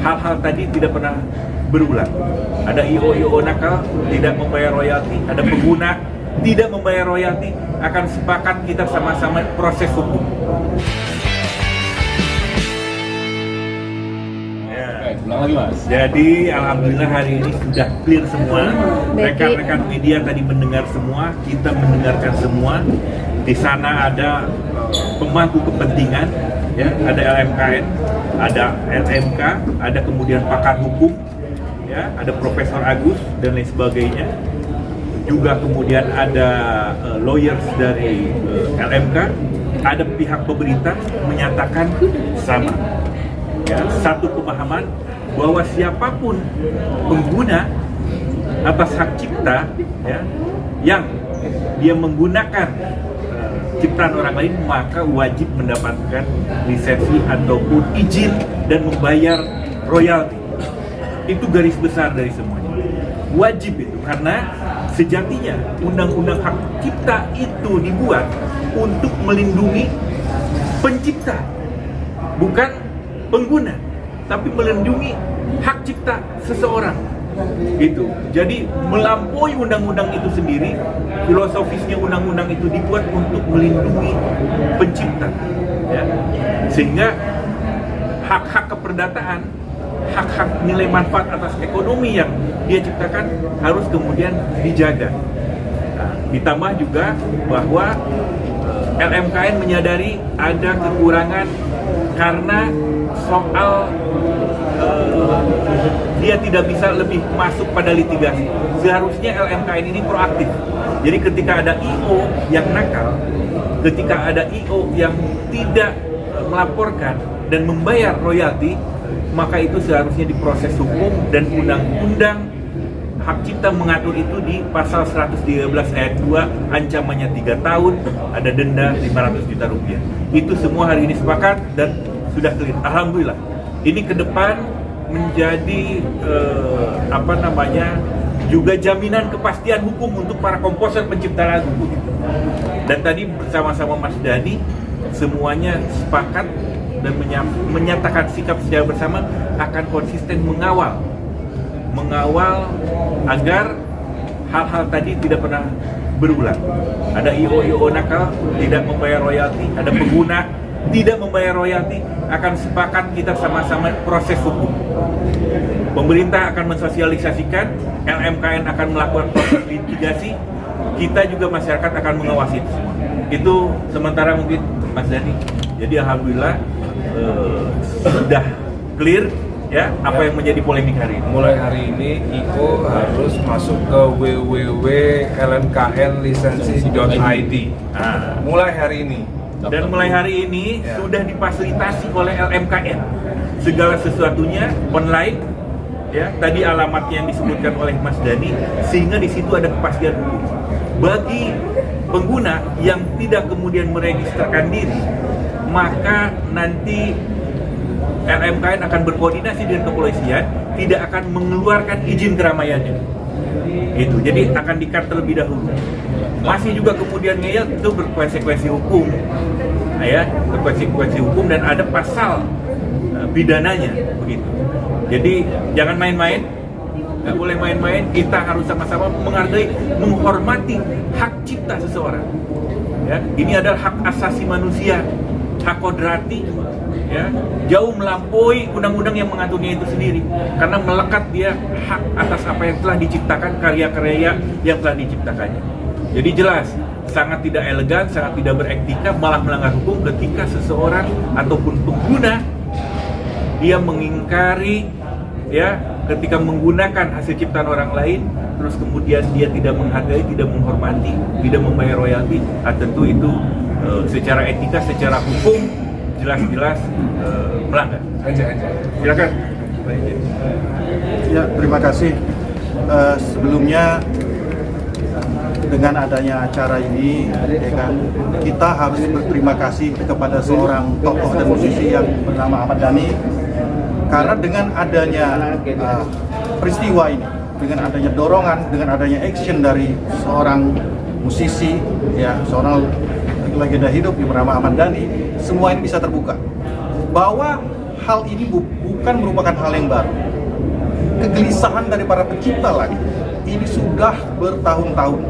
hal-hal tadi tidak pernah berulang. Ada IO nakal tidak membayar royalti, ada pengguna tidak membayar royalti, akan sepakat kita sama-sama proses hukum. Ulang lagi, Mas. Jadi alhamdulillah hari ini sudah clear semua. Rekan-rekan media tadi mendengar semua, kita mendengarkan semua. Di sana ada pemangku kepentingan, ya, ada LMKN, ada LMK, ada kemudian pakar hukum, ya, ada Profesor Agus dan lain sebagainya. Juga kemudian ada lawyers dari LMK, ada pihak pemerintah menyatakan sama. Ya, satu pemahaman bahwa siapapun pengguna atas hak cipta, ya, yang dia menggunakan ciptaan orang lain, maka wajib mendapatkan lisensi ataupun izin dan membayar royalti. Itu garis besar dari semuanya. Wajib itu, karena sejatinya undang-undang hak cipta itu dibuat untuk melindungi pencipta, bukan pengguna, tapi melindungi hak cipta seseorang. Gitu. Jadi melampaui undang-undang itu sendiri, filosofisnya undang-undang itu dibuat untuk melindungi pencipta, ya. Sehingga hak-hak keperdataan, hak-hak nilai manfaat atas ekonomi yang dia ciptakan harus kemudian dijaga. Nah, ditambah juga bahwa LMKN menyadari ada kekurangan karena soal dia tidak bisa lebih masuk pada litigasi. Seharusnya LMKN ini proaktif. Jadi ketika ada IO yang nakal, ketika ada IO yang tidak melaporkan dan membayar royalti, maka itu seharusnya diproses hukum, dan undang-undang hak cipta mengatur itu di pasal 113 ayat 2, ancamannya 3 tahun, ada denda 500 juta rupiah. Itu semua hari ini sepakat dan sudah clear. Alhamdulillah. Ini ke depan menjadi juga jaminan kepastian hukum untuk para komposer pencipta lagu. Dan tadi bersama-sama Mas Dhani semuanya sepakat dan menyatakan sikap secara bersama akan konsisten mengawal agar hal-hal tadi tidak pernah berulang. Ada IO nakal tidak membayar royalti, ada pengguna tidak membayar royalti, akan sepakat kita sama-sama proses hukum. Pemerintah akan mensosialisasikan, LMKN akan melakukan proses litigasi, kita juga masyarakat akan mengawasi itu semua. Itu sementara mungkin Mas Dhani. Jadi alhamdulillah sudah clear, ya, apa yang menjadi polemik hari ini. Mulai hari ini IO harus masuk ke www.lmknlisensi.id. Mulai hari ini. Dan mulai hari ini sudah difasilitasi oleh LMKN. Segala sesuatunya online, ya. Tadi alamatnya yang disebutkan oleh Mas Dhani, sehingga di situ ada kepastian hukum. Bagi pengguna yang tidak kemudian meregistrkan diri, maka nanti LMKN akan berkoordinasi dengan kepolisian, tidak akan mengeluarkan izin keramaiannya. Itu, jadi akan di-cut terlebih dahulu. Masih juga kemudian ngeyel, itu berkonsekuensi hukum, nah, ya, berkonsekuensi hukum dan ada pasal pidananya, begitu. Jadi jangan main-main, nggak boleh main-main. Kita harus sama-sama menghargai, menghormati hak cipta seseorang. Ya, ini adalah hak asasi manusia, hak kodrati, ya, jauh melampaui undang-undang yang mengaturnya itu sendiri, karena melekat dia hak atas apa yang telah diciptakan, karya-karya yang telah diciptakannya. Jadi jelas, sangat tidak elegan, sangat tidak beretika, malah melanggar hukum ketika seseorang ataupun pengguna dia mengingkari, ya, ketika menggunakan hasil ciptaan orang lain, terus kemudian dia tidak menghargai, tidak menghormati, tidak membayar royalti. Tentu itu secara etika, secara hukum jelas-jelas melanggar. Silakan. Ya, terima kasih. Sebelumnya dengan adanya acara ini, ya kan, kita harus berterima kasih kepada seorang tokoh dan musisi yang bernama Ahmad Dhani, karena dengan adanya peristiwa ini, dengan adanya dorongan, dengan adanya action dari seorang musisi, ya, seorang legenda hidup yang bernama Ahmad Dhani, semua ini bisa terbuka. Bahwa hal ini bukan merupakan hal yang baru. Kegelisahan dari para pencipta lagu ini sudah bertahun-tahun.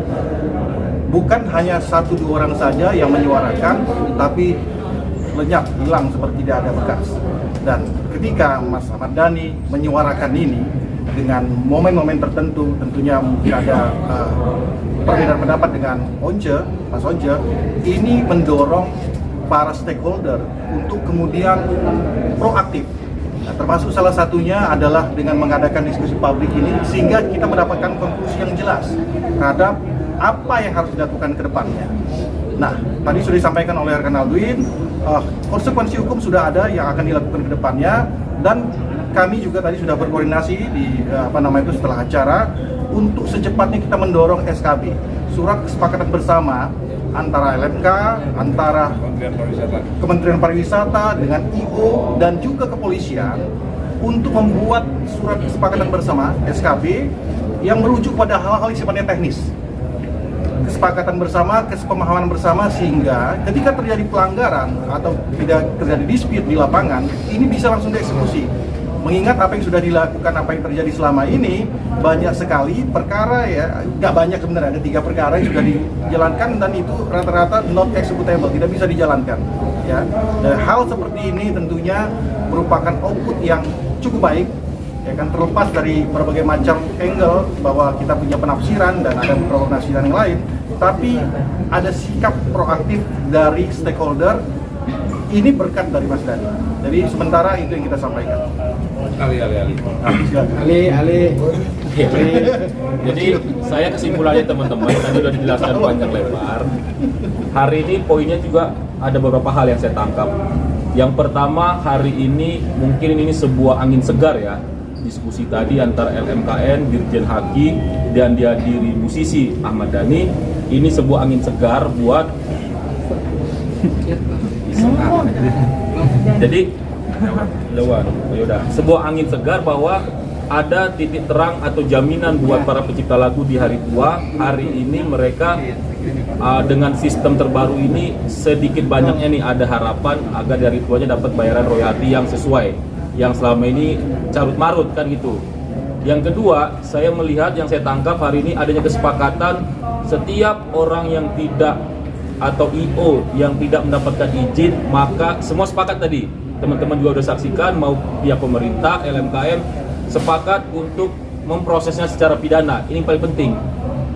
Bukan hanya 1-2 orang saja yang menyuarakan, tapi lenyap, hilang seperti tidak ada bekas. Dan ketika Mas Ahmad Dhani menyuarakan ini dengan momen-momen tertentu, tentunya mungkin ada perbedaan pendapat dengan Mas Once, ini mendorong para stakeholder untuk kemudian proaktif. Nah, termasuk salah satunya adalah dengan mengadakan diskusi publik ini, sehingga kita mendapatkan konklusi yang jelas terhadap apa yang harus dilakukan ke depannya. Nah, tadi sudah disampaikan oleh rekan Aldwin, konsekuensi hukum sudah ada yang akan dilakukan ke depannya, dan kami juga tadi sudah berkoordinasi di setelah acara untuk secepatnya kita mendorong SKB, surat kesepakatan bersama antara LMK, antara Kementerian Pariwisata dengan IO dan juga kepolisian untuk membuat surat kesepakatan bersama SKB yang merujuk pada hal-hal yang sifatnya teknis. Kesepakatan bersama, kesepemahaman bersama, sehingga ketika terjadi pelanggaran atau tidak terjadi dispute di lapangan, ini bisa langsung dieksekusi. Mengingat apa yang sudah dilakukan, apa yang terjadi selama ini, banyak sekali perkara, ya, nggak banyak sebenarnya, ada 3 perkara yang sudah dijalankan dan itu rata-rata not executable, tidak bisa dijalankan. Ya, dan hal seperti ini tentunya merupakan output yang cukup baik, ya kan, terlepas dari berbagai macam angle bahwa kita punya penafsiran dan ada penafsiran yang lain, tapi ada sikap proaktif dari stakeholder. Ini berkat dari Mas Dhani. Jadi sementara itu yang kita sampaikan. Ali. Jadi saya kesimpulannya teman-teman, tadi sudah dijelaskan panjang lebar. Hari ini poinnya juga ada beberapa hal yang saya tangkap. Yang pertama, hari ini mungkin ini sebuah angin segar ya, diskusi tadi antara LMKN, Dirjen Haki, dan dihadiri musisi Ahmad Dhani. Ini sebuah angin segar buat jadi sebuah angin segar bahwa ada titik terang atau jaminan buat para pencipta lagu di hari tua. Hari ini mereka dengan sistem terbaru ini sedikit banyaknya nih ada harapan agar di hari tuanya dapat bayaran royalti yang sesuai, yang selama ini carut marut kan gitu. Yang kedua, saya melihat yang saya tangkap hari ini adanya kesepakatan setiap orang yang tidak atau IO yang tidak mendapatkan izin, maka semua sepakat tadi, teman-teman juga sudah saksikan, mau pihak pemerintah, LMKM sepakat untuk memprosesnya secara pidana. Ini yang paling penting.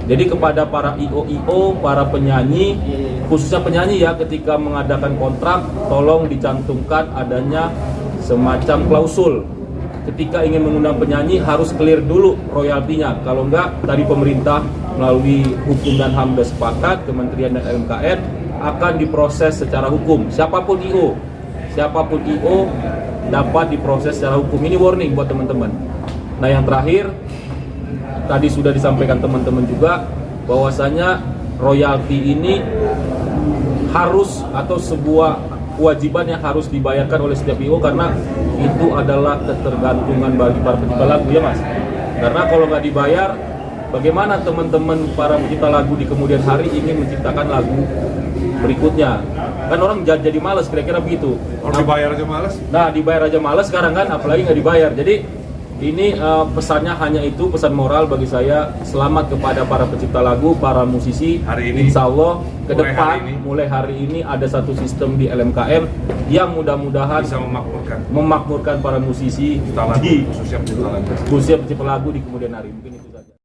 Jadi kepada para IO, para penyanyi, khususnya penyanyi ya, ketika mengadakan kontrak, tolong dicantumkan adanya semacam klausul. Ketika ingin mengundang penyanyi harus clear dulu royaltinya. Kalau enggak, tadi pemerintah melalui hukum dan HAM sudah sepakat, Kementerian dan LMKN akan diproses secara hukum. Siapapun IO dapat diproses secara hukum. Ini warning buat teman-teman. Nah, yang terakhir, tadi sudah disampaikan teman-teman juga bahwasanya royalti ini harus atau sebuah kewajiban yang harus dibayarkan oleh setiap IO, karena itu adalah ketergantungan bagi para pencipta lagu ya Mas. Karena kalau nggak dibayar, bagaimana teman-teman para pencipta lagu di kemudian hari ingin menciptakan lagu berikutnya? Kan orang jadi males, kira-kira begitu. Kalau dibayar aja males? Nah, dibayar aja males sekarang kan, apalagi nggak dibayar. Jadi ini pesannya hanya itu, pesan moral bagi saya. Selamat kepada para pencipta lagu, para musisi. Hari ini, insya Allah ke depan, mulai hari ini ada satu sistem di LMKM yang mudah-mudahan bisa memakmurkan para musisi, khususnya pencipta lagu di kemudian hari. Mungkin itu saja.